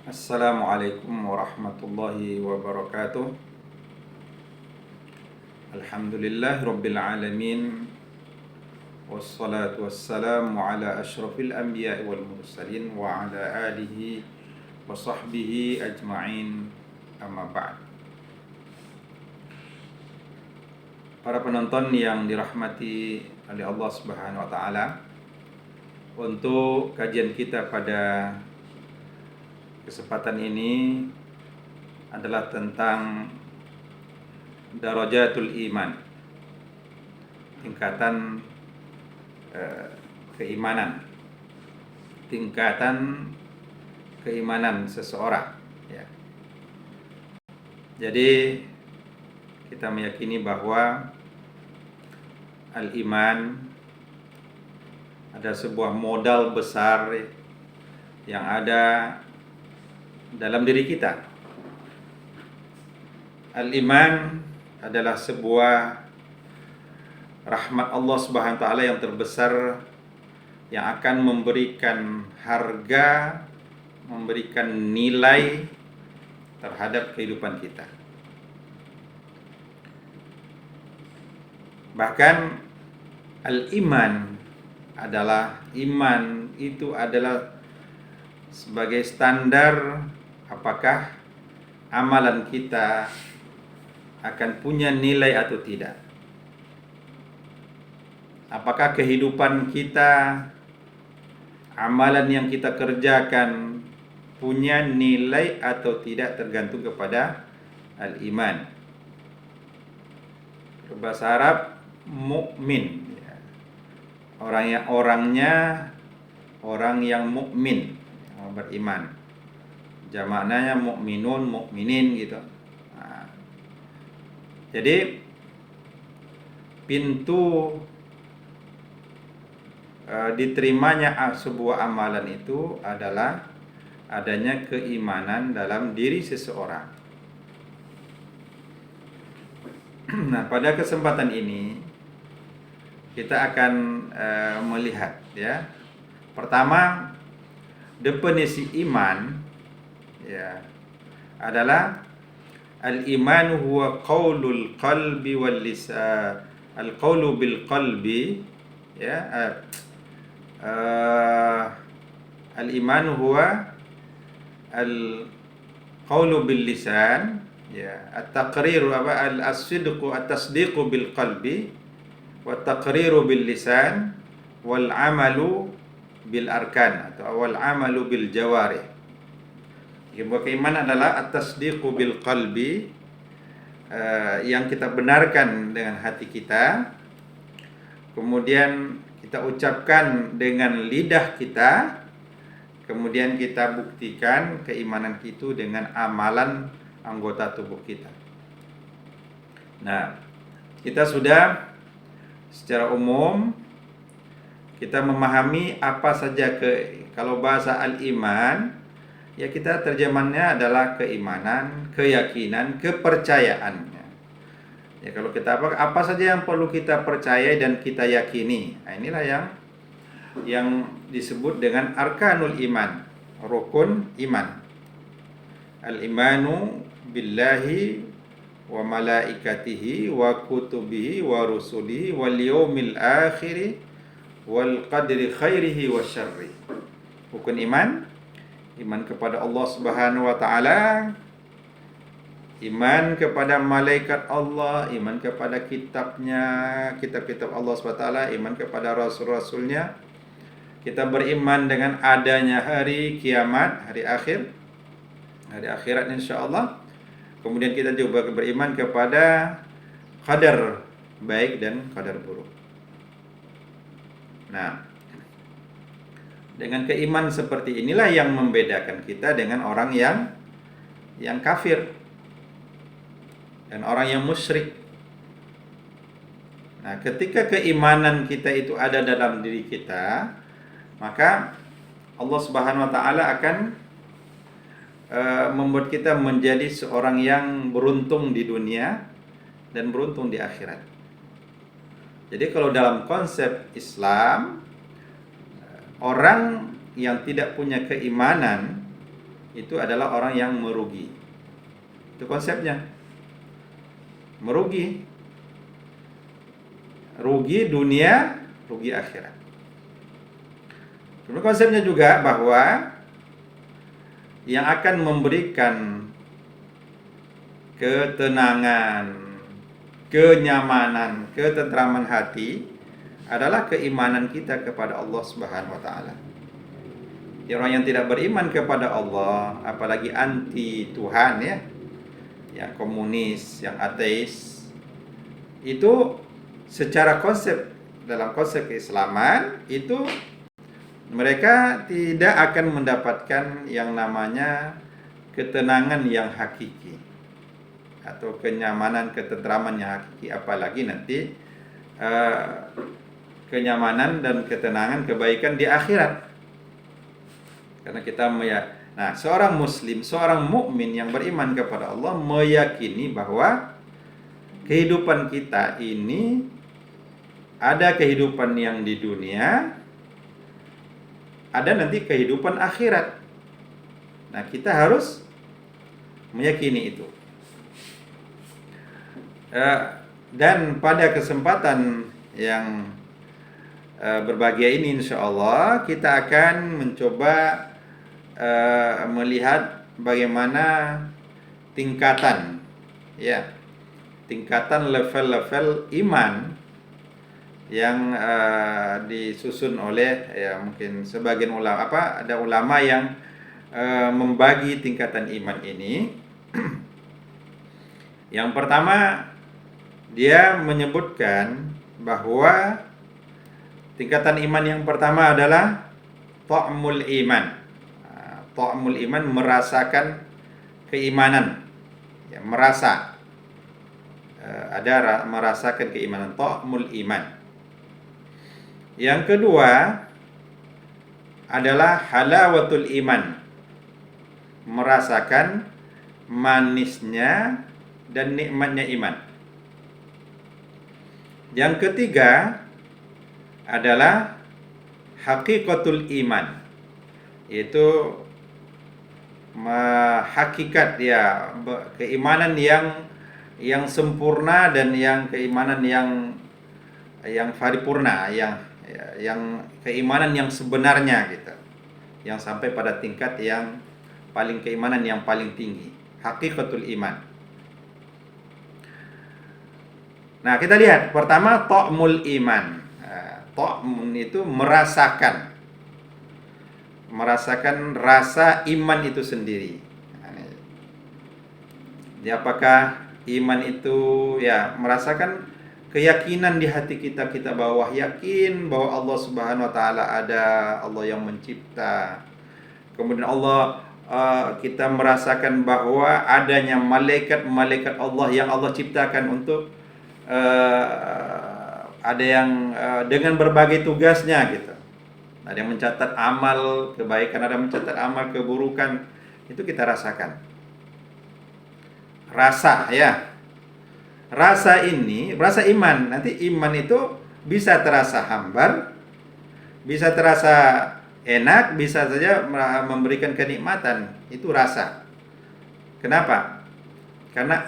Assalamualaikum warahmatullahi wabarakatuh. Alhamdulillah rabbil alamin. Wassalatu wassalamu ala asyrafil anbiya'i wal mursalin wa ala alihi wa sahbihi ajma'in. Amma ba'd. Para penonton yang dirahmati oleh Allah Subhanahu wa taala, untuk kajian kita pada kesempatan ini adalah tentang darajatul iman, tingkatan keimanan, tingkatan keimanan seseorang. Ya. Jadi kita meyakini bahwa al-iman ada sebuah modal besar yang ada dalam diri kita. Al-iman adalah sebuah rahmat Allah Subhanahu wa taala yang terbesar, yang akan memberikan harga, memberikan nilai terhadap kehidupan kita. Bahkan al-iman itu adalah sebagai standar apakah amalan kita akan punya nilai atau tidak. Apakah kehidupan kita, amalan yang kita kerjakan punya nilai atau tidak, tergantung kepada al-iman. Bahasa Arab mukmin, orang yang mukmin, beriman. Jamaknya mukminun, mukminin gitu. Nah, jadi pintu diterimanya sebuah amalan itu adalah adanya keimanan dalam diri seseorang. Nah, pada kesempatan ini kita akan melihat, ya. Pertama, definisi iman, ya, adalah al-iman huwa qaulul qalbi wal lisan, al-qaulu bil qalbi, ya. Al-iman huwa al-qaulu bil lisan, ya, at-taqriru as-sidqu at-tasdiqu bil qalbi wa taqriru bil lisan wal amalu bil arkan atau wal amalu bil jawarih. Sebuah keimanan adalah at-tasdiqu bil qalbi, yang kita benarkan dengan hati kita, kemudian kita ucapkan dengan lidah kita, kemudian kita buktikan keimanan itu dengan amalan anggota tubuh kita. Nah, kita sudah secara umum kita memahami apa saja kalau bahasa al-iman, ya, kita terjemahannya adalah keimanan, keyakinan, kepercayaan. Ya, kalau kita apa saja yang perlu kita percaya dan kita yakini. Nah, inilah yang disebut dengan arkanul iman, rukun iman. Al-imanu billahi wa malaikatihi wa kutubihi wa rusulihi wal yaumil akhiri wal qadri khairihi wa syarri. Rukun iman kepada Allah Subhanahu wa taala, iman kepada malaikat Allah, iman kepada kitabnya, kitab-kitab Allah Subhanahu wa taala, iman kepada rasul-rasulnya. Kita beriman dengan adanya hari kiamat, hari akhirat insyaallah. Kemudian kita juga beriman kepada qadar baik dan qadar buruk. Nah, dengan keimanan seperti inilah yang membedakan kita dengan orang yang kafir dan orang yang musyrik. Nah, ketika keimanan kita itu ada dalam diri kita, maka Allah Subhanahu wa taala akan membuat kita menjadi seorang yang beruntung di dunia dan beruntung di akhirat. Jadi kalau dalam konsep Islam, orang yang tidak punya keimanan itu adalah orang yang merugi. Itu konsepnya. Merugi. Rugi dunia, rugi akhirat. Kemudian konsepnya juga bahwa yang akan memberikan ketenangan, kenyamanan, ketentraman hati adalah keimanan kita kepada Allah Subhanahu wa taala. Orang yang tidak beriman kepada Allah, apalagi anti Tuhan ya, yang komunis, yang ateis, itu secara konsep, dalam konsep keislaman itu mereka tidak akan mendapatkan yang namanya ketenangan yang hakiki atau kenyamanan, ketentraman yang hakiki, apalagi nanti kenyamanan dan ketenangan, kebaikan di akhirat. Karena kita nah, seorang muslim, seorang mukmin yang beriman kepada Allah meyakini bahwa kehidupan kita ini ada kehidupan yang di dunia, ada nanti kehidupan akhirat. Nah, kita harus meyakini itu. Dan pada kesempatan yang berbahagia ini, insya Allah kita akan mencoba melihat bagaimana tingkatan, ya, tingkatan level-level iman yang disusun oleh ya mungkin sebagian ulama, ada ulama yang membagi tingkatan iman ini. Yang pertama, dia menyebutkan bahwa tingkatan iman yang pertama adalah ta'mul iman. Ta'mul iman, merasakan keimanan, ya, merasa, ada merasakan keimanan, ta'mul iman. Yang kedua adalah halawatul iman, merasakan manisnya dan nikmatnya iman. Yang ketiga adalah haqiqatul iman, yaitu hakikat ya, keimanan yang sempurna dan yang keimanan yang paripurna, yang keimanan yang sebenarnya gitu, yang sampai pada tingkat yang paling, keimanan yang paling tinggi, haqiqatul iman. Nah, kita lihat pertama ta'mul iman. Ta'mun itu merasakan rasa iman itu sendiri. Jadi apakah iman itu ya merasakan keyakinan di hati kita, bahwa yakin bahwa Allah Subhanahu wa taala ada, Allah yang mencipta. Kemudian Allah, kita merasakan bahwa adanya malaikat-malaikat Allah yang Allah ciptakan untuk ada yang dengan berbagai tugasnya gitu. Ada yang mencatat amal kebaikan, ada yang mencatat amal keburukan. Itu kita rasakan. Rasa ya. Rasa ini, rasa iman. Nanti iman itu bisa terasa hambar, bisa terasa enak, bisa saja memberikan kenikmatan. Itu rasa. Kenapa? Karena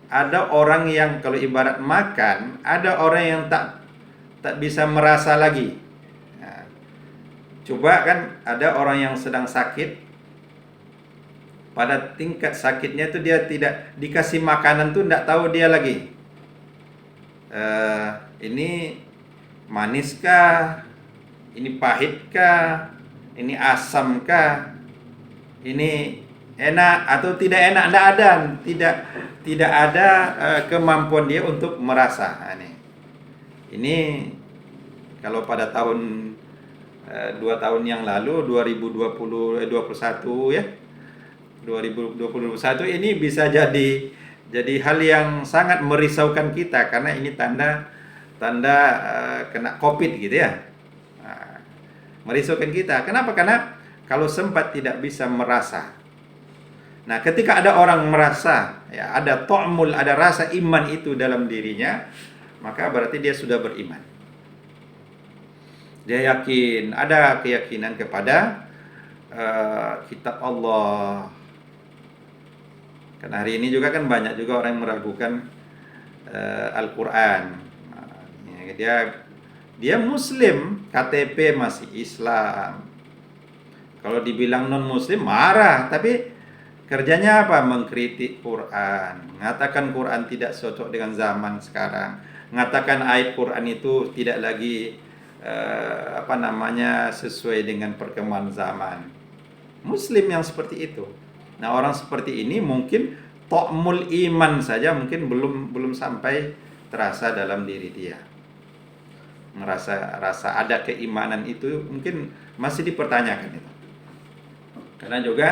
ada orang yang kalau ibarat makan, ada orang yang tak bisa merasa lagi. Nah, coba kan ada orang yang sedang sakit, pada tingkat sakitnya itu dia tidak dikasih makanan tuh tidak tahu dia lagi. Ini maniskah? Ini pahitkah? Ini asamkah? Ini enak atau tidak enak? Tidak ada kemampuan dia untuk merasa. Ini kalau pada tahun 2 tahun yang lalu 2021 ya, 2021 ini bisa jadi hal yang sangat merisaukan kita, karena ini tanda kena COVID gitu ya. Merisaukan kita. Kenapa? Karena kalau sempat tidak bisa merasa. Nah, ketika ada orang merasa, ya, ada ta'mul, ada rasa iman itu dalam dirinya, maka berarti dia sudah beriman. Dia yakin, ada keyakinan kepada kitab Allah. Karena hari ini juga kan banyak juga orang yang meragukan Al-Quran. Dia Muslim, KTP masih Islam. Kalau dibilang non Muslim marah, tapi kerjanya apa? Mengkritik Quran, mengatakan Quran tidak cocok dengan zaman sekarang, mengatakan ayat Quran itu tidak lagi sesuai dengan perkembangan zaman. Muslim yang seperti itu. Nah, orang seperti ini mungkin ta'mul iman saja mungkin belum sampai terasa dalam diri dia. Rasa ada keimanan itu mungkin masih dipertanyakan itu. Karena juga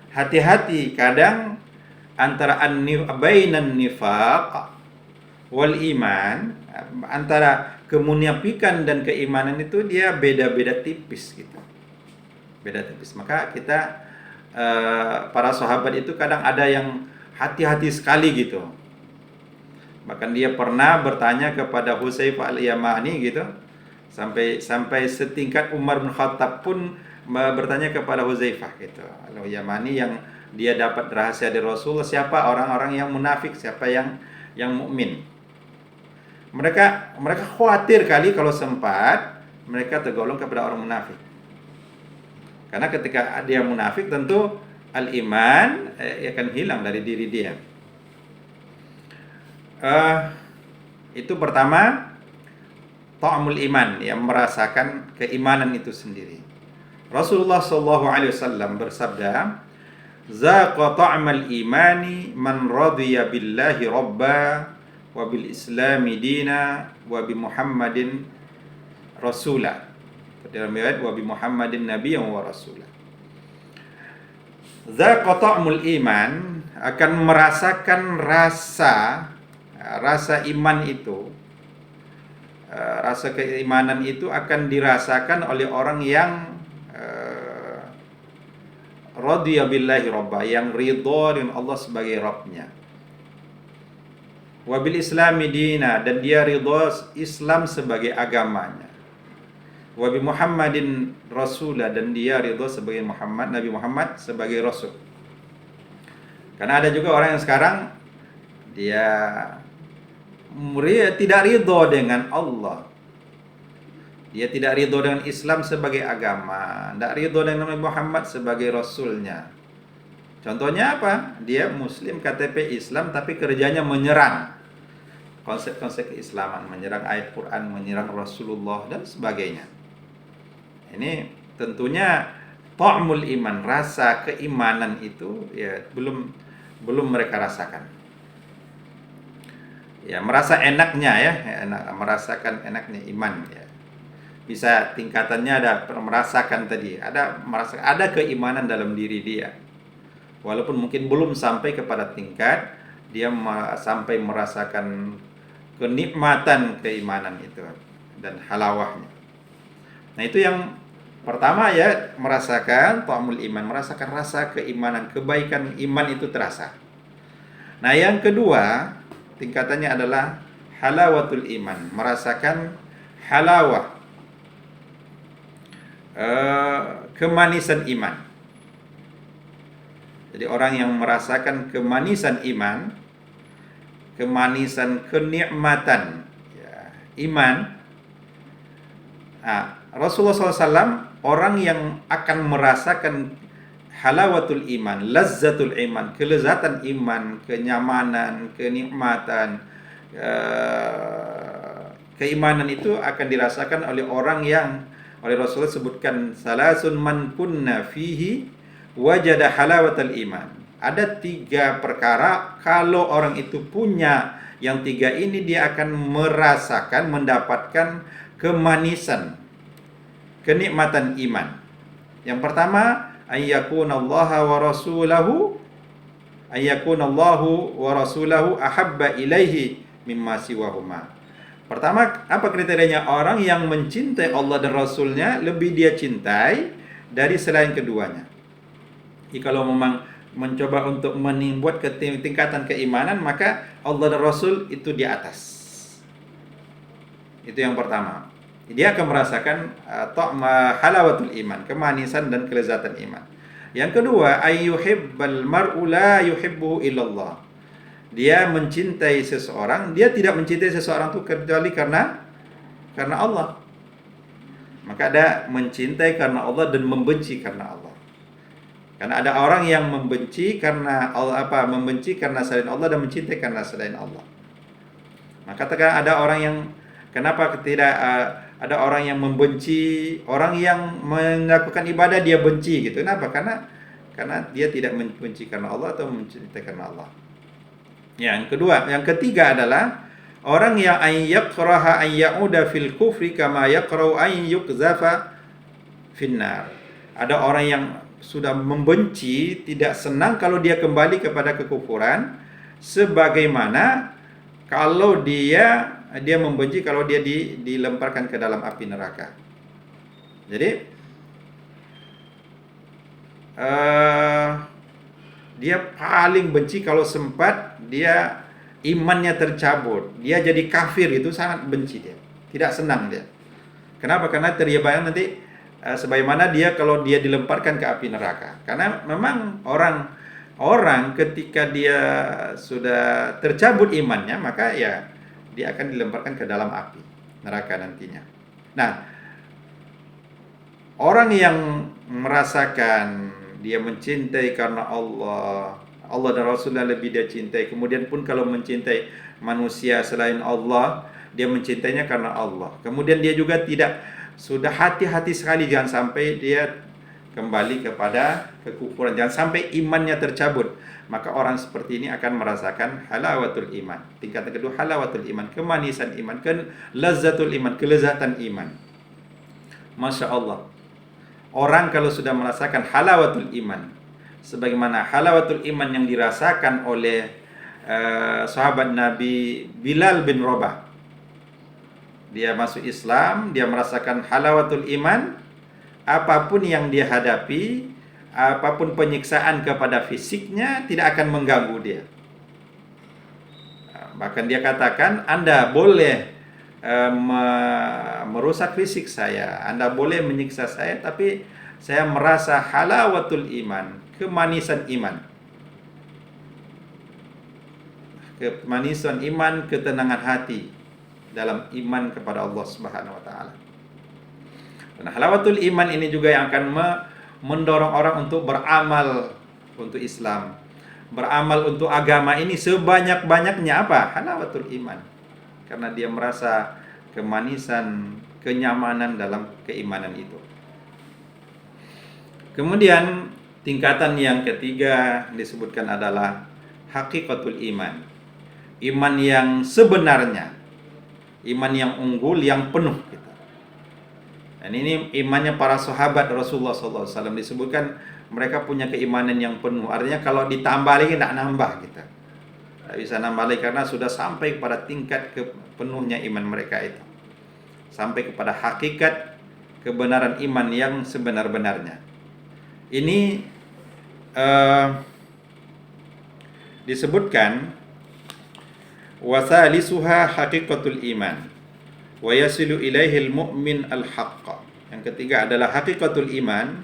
hati-hati, kadang antara bainan nifaq wal iman, antara kemunafikan dan keimanan itu dia beda-beda tipis gitu. Beda tipis. Maka kita para sahabat itu kadang ada yang hati-hati sekali gitu. Bahkan dia pernah bertanya kepada Hudzaifah al-Yamani gitu. Sampai setingkat Umar bin Khattab pun bertanya kepada Hudzaifah gitu. Al-Yamani yang dia dapat rahasia dari Rasul, siapa orang-orang yang munafik, siapa yang mukmin. Mereka khawatir kali kalau sempat mereka tergolong kepada orang munafik. Karena ketika dia munafik tentu al-iman akan hilang dari diri dia. Itu pertama, ta'amul iman, yang merasakan keimanan itu sendiri. Rasulullah SAW bersabda, "Zaqa ta'mal imani man radiya billahi rabba wa bil islami dina wa bi Muhammadin rasula." Dalam riwayat wa bi Muhammadin nabiyyan wa rasula. Zaqa ta'mul iman, akan merasakan rasa iman itu. Rasa keimanan itu akan dirasakan oleh orang yang radiya billahi rabba, yang ridha dengan Allah sebagai Rabbnya. Wa bil islami dina, dan dia ridha Islam sebagai agamanya. Wa bi Muhammadin rasula, dan dia ridha sebagai Nabi Muhammad sebagai rasul. Karena ada juga orang yang sekarang dia tidak ridha dengan Allah. Dia tidak ridha dengan Islam sebagai agama, tidak ridha dengan Nabi Muhammad sebagai rasulnya. Contohnya apa? Dia Muslim, KTP Islam, tapi kerjanya menyerang konsep-konsep keislaman, menyerang ayat Quran, menyerang Rasulullah dan sebagainya. Ini tentunya ta'mul iman, rasa keimanan itu ya belum mereka rasakan. Ya, merasa enaknya ya, merasakan enaknya iman ya. Bisa tingkatannya ada merasakan tadi, ada keimanan dalam diri dia. Walaupun mungkin belum sampai kepada tingkat dia sampai merasakan kenikmatan keimanan itu dan halawahnya. Nah, itu yang pertama ya, merasakan ta'amul iman, merasakan rasa keimanan, kebaikan iman itu terasa. Nah, yang kedua tingkatannya adalah halawatul iman, merasakan halawah, kemanisan iman. Jadi orang yang merasakan kemanisan iman, kemanisan kenikmatan ya, iman. Rasulullah SAW orang yang akan merasakan halawatul iman, lazzatul iman, kelezatan iman, kenyamanan, kenikmatan, keimanan itu akan dirasakan oleh orang yang oleh Rasulullah sebutkan salasun man kunna fihi wajada halawatul iman. Ada 3 perkara kalau orang itu punya yang 3 ini dia akan merasakan, mendapatkan kemanisan, kenikmatan iman. Yang pertama, ayyakunallaha wa rasulahu ahabba ilaihi mimma siwahuma. Pertama, apa kriterianya? Orang yang mencintai Allah dan Rasulnya lebih dia cintai dari selain keduanya. Jadi kalau memang mencoba untuk membuat tingkatan keimanan, maka Allah dan Rasul itu di atas. Itu yang pertama. dia akan merasakan ta'ma halawatul iman, kemanisan dan kelezatan iman. Yang kedua, ayyuhibbal mar'u la yuhibbuhu illallah. Dia mencintai seseorang, dia tidak mencintai seseorang itu kecuali karena Allah. Maka ada mencintai karena Allah dan membenci karena Allah. Karena ada orang yang membenci karena Allah, membenci karena selain Allah dan mencintai karena selain Allah. Maka katakan ada orang yang kenapa tidak ada orang yang membenci orang yang melakukan ibadah, dia benci gitu. Kenapa? Karena dia tidak membenci karena Allah atau mencintai karena Allah. Yang ketiga adalah orang yang ayyakraha ayyauda fil kufri kama yakrau ay yukzafa finnar. Ada orang yang sudah membenci, tidak senang kalau dia kembali kepada kekufuran, sebagaimana kalau dia membenci kalau dia dilemparkan ke dalam api neraka. Jadi dia paling benci kalau sempat dia imannya tercabut, dia jadi kafir, itu sangat benci dia, tidak senang dia. Kenapa? Karena terbayang nanti sebagaimana dia kalau dia dilemparkan ke api neraka. Karena memang orang ketika dia sudah tercabut imannya, maka ya dia akan dilemparkan ke dalam api neraka nantinya. Nah, orang yang merasakan dia mencintai karena Allah dan Rasulullah lebih dia cintai. Kemudian pun kalau mencintai manusia selain Allah, dia mencintainya karena Allah. Kemudian dia juga sudah hati-hati sekali jangan sampai dia kembali kepada kekufuran, jangan sampai imannya tercabut. Maka orang seperti ini akan merasakan halawatul iman. Tingkatan kedua halawatul iman, kemanisan iman, lezzatul iman, kelezatan iman. Masya Allah. Orang kalau sudah merasakan halawatul iman, sebagaimana halawatul iman yang dirasakan oleh sahabat Nabi Bilal bin Rabah. Dia masuk Islam, dia merasakan halawatul iman, apapun yang dia hadapi, apapun penyiksaan kepada fisiknya tidak akan mengganggu dia. Bahkan dia katakan, Anda boleh merusak fisik saya, Anda boleh menyiksa saya, tapi saya merasa halawatul iman, kemanisan iman. Kemanisan iman, ketenangan hati dalam iman kepada Allah Subhanahu wa taala. Dan halawatul iman ini juga yang akan mendorong orang untuk beramal untuk Islam, beramal untuk agama ini sebanyak-banyaknya. Apa? Halawatul iman. Karena dia merasa kemanisan, kenyamanan dalam keimanan itu. Kemudian tingkatan yang ketiga disebutkan adalah hakikatul iman. Iman yang sebenarnya, iman yang unggul, yang penuh gitu. Dan ini imannya para sahabat Rasulullah SAW, disebutkan mereka punya keimanan yang penuh. Artinya kalau ditambah lagi tidak nambah gitu. Tidak bisa nambah lagi karena sudah sampai kepada tingkat penuhnya iman mereka itu. Sampai kepada hakikat kebenaran iman yang sebenar-benarnya. Ini disebutkan wasalisuha hakikatul iman wa yasilu ilaihil mu'min al-haqqa. Yang ketiga adalah hakikatul iman,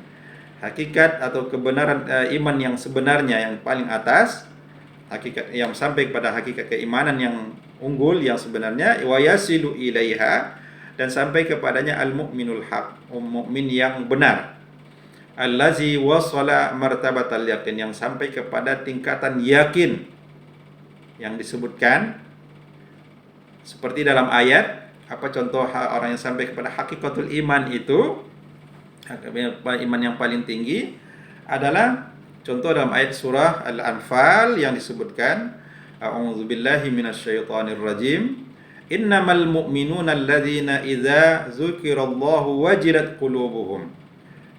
hakikat atau kebenaran iman yang sebenarnya, yang paling atas, hakikat yang sampai kepada hakikat keimanan yang unggul, yang sebenarnya, wa yasilu ilaiha, dan sampai kepadanya al-mu'minul haq, mukmin yang benar, allazi wasala martabatal yakin, yang sampai kepada tingkatan yakin yang disebutkan seperti dalam ayat. Apa contoh orang yang sampai kepada hakikatul iman itu, iman yang paling tinggi adalah contoh dalam ayat surah Al-Anfal yang disebutkan, a'udzubillahi minasyaitonir rajim, innamal mu'minuna alladzina idza dzukirallahu wajilat qulubuhum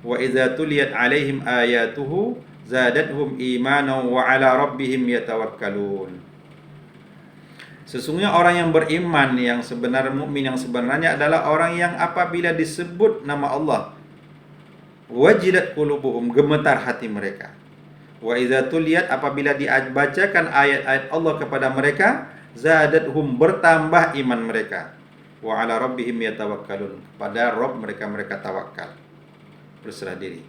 wa idza tuliyat alaihim ayatuhu zadatuhum imanan wa ala rabbihim yatawakkalun. Sesungguhnya orang yang beriman yang sebenar, mukmin yang sebenarnya adalah orang yang apabila disebut nama Allah, wajilat qulubuhum, gemetar hati mereka. Wa idza tuliyat, apabila dibacakan ayat-ayat Allah kepada mereka, zadatuhum, bertambah iman mereka. wa 'ala rabbihim yatawakkalun. Pada Rabb mereka tawakal, berserah diri.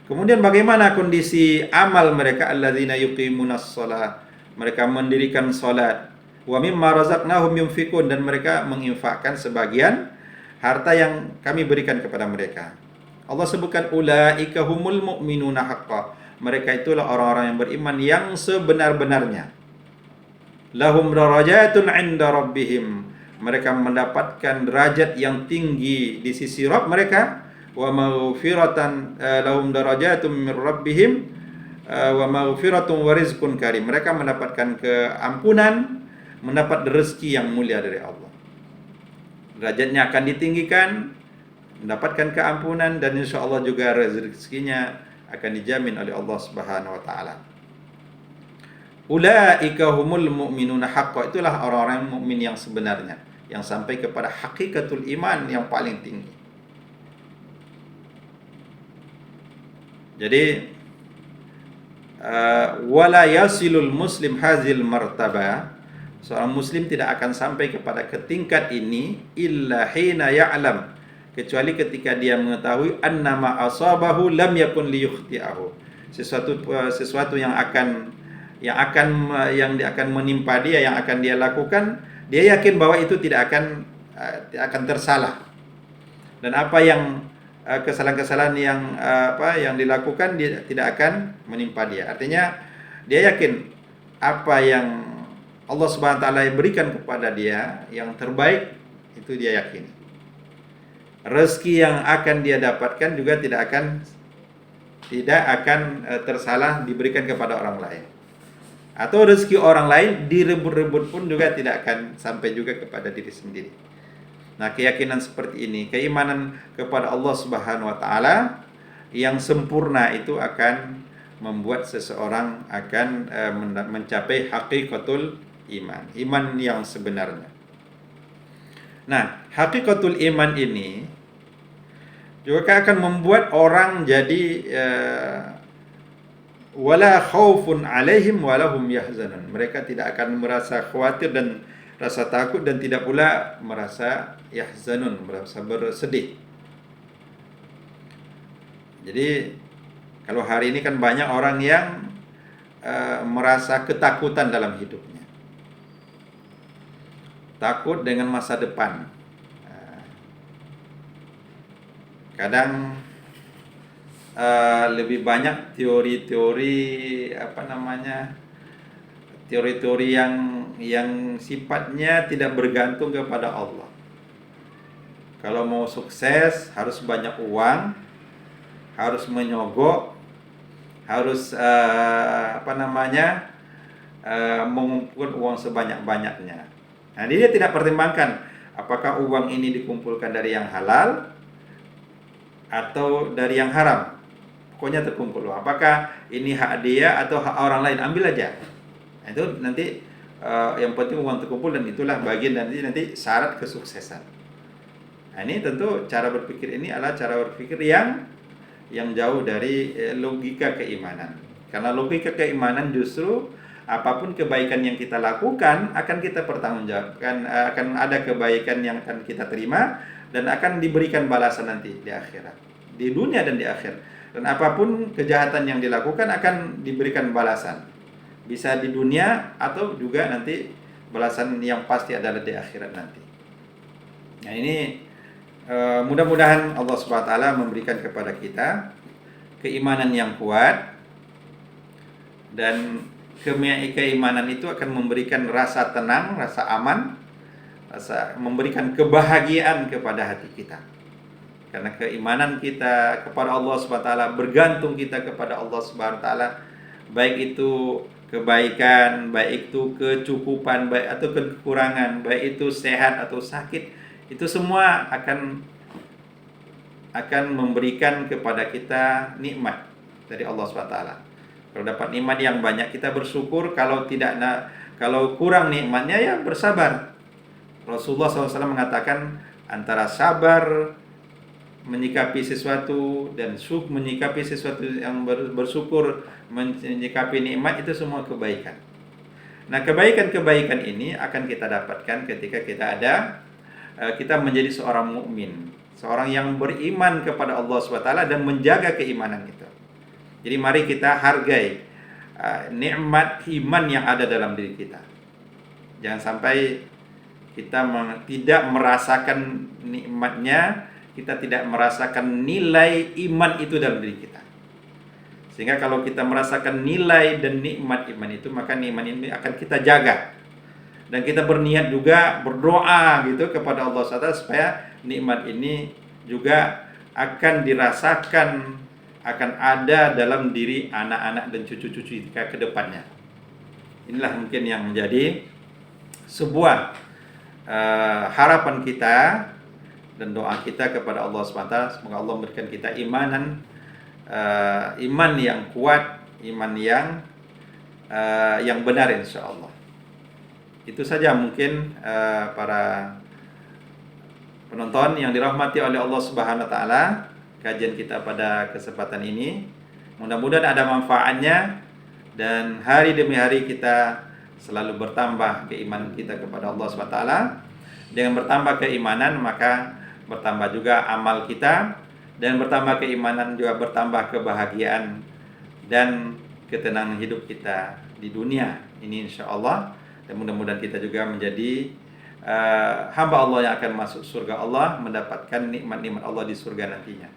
Kemudian bagaimana kondisi amal mereka? Alladzina yuqimunas shalah, mereka mendirikan salat, wa mimma razaqnahum yunfikun, dan mereka menginfakkan sebagian harta yang kami berikan kepada mereka. Allah sebutkan ulaika humul mu'minuna haqqan, mereka itulah orang-orang yang beriman yang sebenar-benarnya. Lahum darajatun 'inda rabbihim, mereka mendapatkan derajat yang tinggi di sisi Rabb mereka. Wa maghfiratan lahum darajatun min rabbihim wa maghfiratun wa rizqun karim, mereka mendapatkan keampunan, mendapat rezeki yang mulia dari Allah. Derajatnya akan ditinggikan, mendapatkan keampunan, dan insyaallah juga rezekinya akan dijamin oleh Allah Subhanahu wa taala. Ulaika humul mu'minuna haqqan, itulah orang-orang mukmin yang sebenarnya, yang sampai kepada hakikatul iman yang paling tinggi. Jadi wala yasilul muslim hazil martaba, seorang muslim tidak akan sampai kepada tingkat ini illa hina ya'lam, kecuali ketika dia mengetahui annama asabahu lam yakun liyukhti'ahu, sesuatu yang akan menimpa dia, yang akan dia lakukan, dia yakin bahwa itu tidak akan tersalah, dan apa yang kesalahan-kesalahan yang dilakukan dia tidak akan menimpa dia. Artinya dia yakin apa yang Allah Subhanahu wa taala berikan kepada dia yang terbaik, itu dia yakin. Rezeki yang akan dia dapatkan juga tidak akan tersalah diberikan kepada orang lain. Atau rezeki orang lain direbut-rebut pun juga tidak akan sampai juga kepada diri sendiri. Nah, keyakinan seperti ini, keimanan kepada Allah Subhanahu wa taala yang sempurna itu akan membuat seseorang akan mencapai hakikatul iman yang sebenarnya. Nah, hakikatul iman ini juga akan membuat orang jadi wala khaufun alaihim walahum yahzanun, mereka tidak akan merasa khawatir dan rasa takut, dan tidak pula merasa yahzanun, merasa bersedih. Jadi kalau hari ini kan banyak orang yang merasa ketakutan dalam hidupnya, takut dengan masa depan. Kadang lebih banyak teori-teori teori-teori yang sifatnya tidak bergantung kepada Allah. Kalau mau sukses harus banyak uang, harus menyogok, harus mengumpulkan uang sebanyak-banyaknya. Nah, dia tidak pertimbangkan apakah uang ini dikumpulkan dari yang halal atau dari yang haram. Pokoknya terkumpul uang. Apakah ini hak dia atau hak orang lain, ambil aja. Nah, itu nanti yang penting uang terkumpul, dan itulah bagian nanti syarat kesuksesan. Nah, ini tentu cara berpikir ini adalah cara berpikir yang jauh dari logika keimanan. Karena logika keimanan justru apapun kebaikan yang kita lakukan akan kita pertanggungjawabkan, akan ada kebaikan yang akan kita terima dan akan diberikan balasan nanti di akhirat, di dunia dan di akhirat. Dan apapun kejahatan yang dilakukan akan diberikan balasan, bisa di dunia atau juga nanti balasan yang pasti adalah di akhirat nanti. Nah, ini mudah-mudahan Allah Subhanahu wa taala memberikan kepada kita keimanan yang kuat, dan keimanan itu akan memberikan rasa tenang, rasa aman, memberikan kebahagiaan kepada hati kita. Karena keimanan kita kepada Allah Subhanahu wa taala, bergantung kita kepada Allah Subhanahu wa taala, baik itu kebaikan, baik itu kecukupan, baik atau kekurangan, baik itu sehat atau sakit, itu semua akan memberikan kepada kita nikmat dari Allah Subhanahu wa taala. Kalau dapat nikmat yang banyak kita bersyukur, kalau kurang nikmatnya ya bersabar. Rasulullah SAW mengatakan antara sabar menyikapi sesuatu dan menyikapi sesuatu yang bersyukur, menyikapi nikmat, itu semua kebaikan. Nah, kebaikan-kebaikan ini akan kita dapatkan ketika kita ada kita menjadi seorang mukmin, seorang yang beriman kepada Allah SWT dan menjaga keimanan itu. Jadi mari kita hargai nikmat iman yang ada dalam diri kita. Jangan sampai kita tidak merasakan nikmatnya, kita tidak merasakan nilai iman itu dalam diri kita. Sehingga kalau kita merasakan nilai dan nikmat iman itu, maka nikmat ini akan kita jaga. Dan kita berniat juga berdoa gitu kepada Allah SWT supaya nikmat ini juga akan dirasakan, akan ada dalam diri anak-anak dan cucu-cucu kita ke depannya. Inilah mungkin yang menjadi sebuah harapan kita dan doa kita kepada Allah SWT. Semoga Allah memberikan kita iman yang kuat, iman yang benar, insya Allah. Itu saja mungkin para penonton yang dirahmati oleh Allah Subhanahu wa taala, kajian kita pada kesempatan ini. Mudah-mudahan ada manfaatnya dan hari demi hari kita selalu bertambah keimanan kita kepada Allah Subhanahu wa taala. Dengan bertambah keimanan maka bertambah juga amal kita, dan bertambah keimanan juga bertambah kebahagiaan dan ketenangan hidup kita di dunia ini, insya Allah. Dan mudah-mudahan kita juga menjadi hamba Allah yang akan masuk surga Allah, mendapatkan nikmat-nikmat Allah di surga nantinya.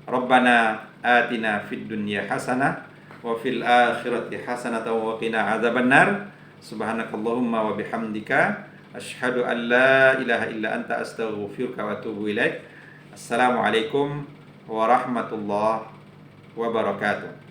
Rabbana atina fid dunya hasanah wa fil akhirati hasanah wa qina adzabannar. Subhanakallahumma wa bihamdika asyhadu an la ilaha illa anta astaghfiruka wa atubu ilaik. Assalamualaikum warahmatullahi wabarakatuh.